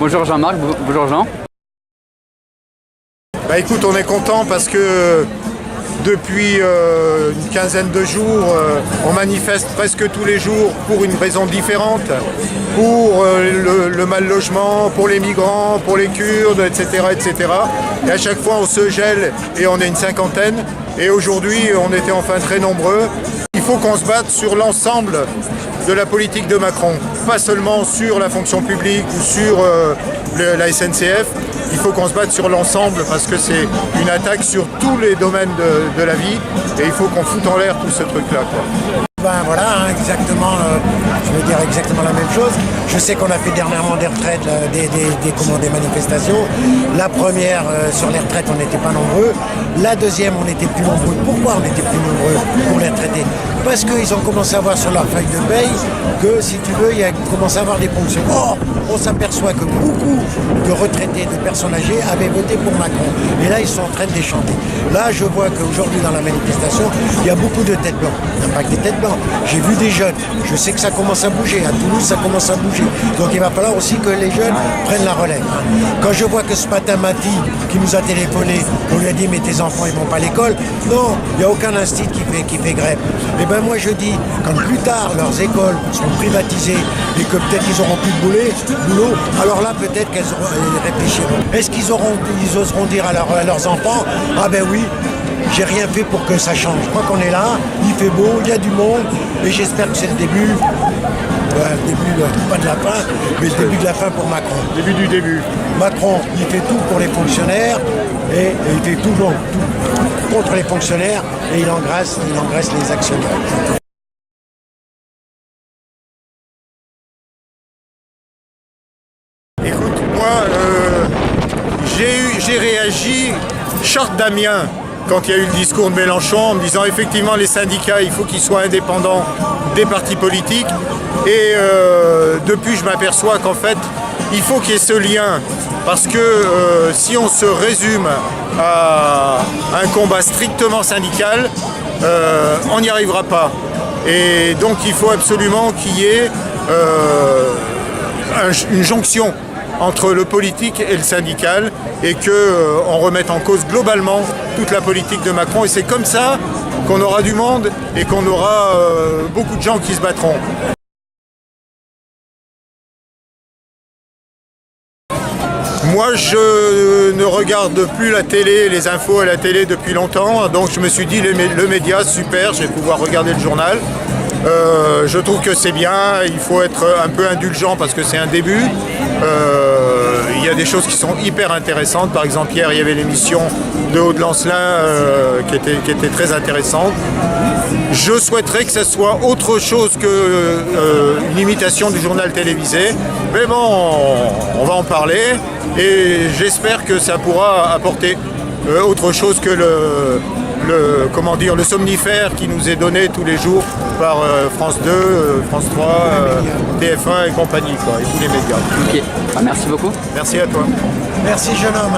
Bonjour Jean-Marc, bonjour Jean. Bah écoute, on est content parce que depuis une quinzaine de jours, on manifeste presque tous les jours pour une raison différente, pour le mal logement, pour les migrants, pour les Kurdes, etc., etc. Et à chaque fois, on se gèle et on est une cinquantaine. Et aujourd'hui, on était enfin très nombreux. Il faut qu'on se batte sur l'ensemble de la politique de Macron, pas seulement sur la fonction publique ou sur la SNCF. Il faut qu'on se batte sur l'ensemble parce que c'est une attaque sur tous les domaines de la vie et il faut qu'on foute en l'air tout ce truc-là, quoi. Ben voilà, exactement, je veux dire exactement la même chose. Je sais qu'on a fait dernièrement des retraites, des manifestations. La première, sur les retraites, on n'était pas nombreux. La deuxième, on était plus nombreux. Pourquoi on était plus nombreux pour les retraités? Parce qu'ils ont commencé à voir sur leur feuille de paye que, si tu veux, ils commencent à avoir des ponctions. Or, on s'aperçoit que beaucoup de retraités, de personnes âgées, avaient voté pour Macron. Et là, ils sont en train de déchanter. Là, je vois qu'aujourd'hui, dans la manifestation, il y a beaucoup de têtes blanches. Il n'y a pas que des têtes blanches. J'ai vu des jeunes, je sais que ça commence à bouger, à Toulouse ça commence à bouger, donc il va falloir aussi que les jeunes prennent la relève. Quand je vois que ce matin Mati, qui nous a téléphoné, on lui a dit mais tes enfants ils vont pas à l'école, non, il n'y a aucun institut qui fait grève. Et ben moi je dis, quand plus tard leurs écoles seront privatisées et que peut-être ils auront plus de boulot, alors là peut-être qu'elles réfléchiront. Est-ce qu'ils oseront dire à leurs enfants, ah ben oui, j'ai rien fait pour que ça change. Je crois qu'on est là, il fait beau, il y a du monde, et j'espère que c'est le début, pas de la fin, mais le début de la fin pour Macron. Début du début. Macron, il fait tout pour les fonctionnaires, et il fait tout contre les fonctionnaires, et il engraisse les actionnaires. Écoute, moi, j'ai réagi short d'Amiens quand il y a eu le discours de Mélenchon en me disant effectivement les syndicats, il faut qu'ils soient indépendants des partis politiques. Et depuis, je m'aperçois qu'en fait, il faut qu'il y ait ce lien. Parce que si on se résume à un combat strictement syndical, on n'y arrivera pas. Et donc, il faut absolument qu'il y ait une jonction entre le politique et le syndical et qu'on remette en cause globalement toute la politique de Macron. Et c'est comme ça qu'on aura du monde et qu'on aura beaucoup de gens qui se battront. Moi, je ne regarde plus la télé, les infos à la télé depuis longtemps, donc je me suis dit le média, super, je vais pouvoir regarder le journal. Je trouve que c'est bien, il faut être un peu indulgent parce que c'est un début. Il y a des choses qui sont hyper intéressantes. Par exemple, hier, il y avait l'émission de Aude Lancelin qui était très intéressante. Je souhaiterais que ce soit autre chose qu'une imitation du journal télévisé. Mais bon, on va en parler et j'espère que ça pourra apporter autre chose que le somnifère qui nous est donné tous les jours par France 2, France 3, TF1 et compagnie, quoi, et tous les médias. Ok, merci beaucoup. Merci à toi. Merci jeune homme.